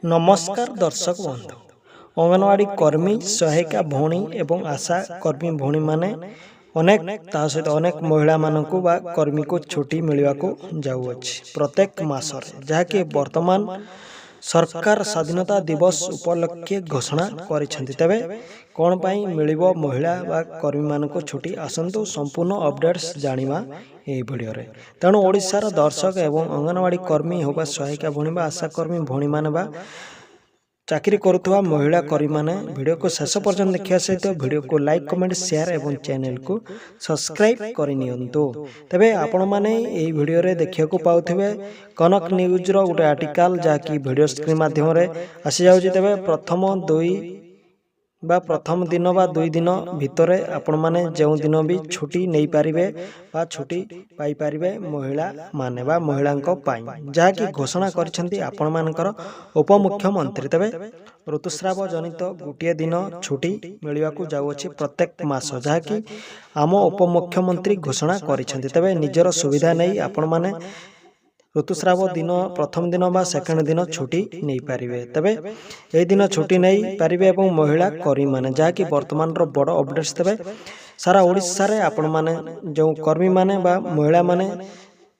नमस्कार दर्शक बंधु अंगनवाड़ी कर्मी सहायिका भौणी एवं आशा कर्मी भौणी माने अनेक सहित अनेक महिला मानकु बा कर्मी को छुट्टी मिलवा को जाउअछि प्रत्येक मासरे जहाँकि वर्तमान सरकार स्वाधीनता दिवस उपलक्षे घोषणा करिसेंति। तबे कोन पई मिलिबो महिला बा कर्मी मानकु छुट्टी आसंतु संपूर्ण अपडेट्स जानिबा ए वीडियो रे। तेणु ओडिशार दर्शक एवं अंगनवाड़ी कर्मी होबा सहायिका भौणी बा आशा कर्मी भौणी माने बा चाकरी करुवा महिला कर्मी माने वीडियो को शेष पर्यंत देखिया सहित वीडियो को लाइक कमेंट शेयर एवं चैनल को सब्सक्राइब करनियंतु। तबे आपण माने एही वीडियो रे देखिया को पाउथिबे कनक न्यूज रो गोटे आर्टिकल जाकी वीडियो स्क्रीन माध्यम रे आसी जाउछि। तबे प्रथम दिन बा 2 दिन भितर आपण माने जेउ दिन भी छुट्टी नहीं पारिबे बा छुट्टी पाई पारिबे महिला माने बा महिलांको पाई जाकी घोषणा करिसेंती आपण मानकर उपमुख्यमंत्री। तबे ऋतुस्राव जनित गोटे दिन छुट्टी मिलवा को जाउछि प्रत्येक मास जाकी आम उपमुख्यमंत्री घोषणा करिसेंती। तबे निजर सुविधा नहीं आपण माने ऋतुस्राव दिन प्रथम दिन बा सेकेंड दिन छुट्टी नहीं पारिबे। तबे ए दिन छुट्टी नहीं पारिबे एवं महिला कर्मी माने जाकी वर्तमान रो बड़ अपडेट्स। तबे सारा ओडिसा रे आपण माने जो कर्मी माने बा महिला माने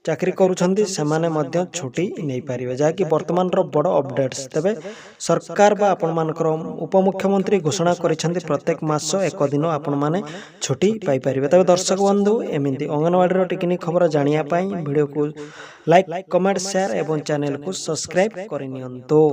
चाकरी करूछंती से माने मध्य छुट्टी नहीं पारिबे जाकी वर्तमान रो बड़ अपडेट्स। तबे सरकार बा आपण मानकर उपमुख्यमंत्री घोषणा करिसेंती प्रत्येक मास एक दिन आपण माने छुट्टी पाई पारिबे। तबे दर्शक बंधु एमिंती अंगनवाड़ी रो टिकनी खबर जानिया पई वीडियो को लाइक कमेंट शेयर एवं चैनल को सब्सक्राइब करनियंतो।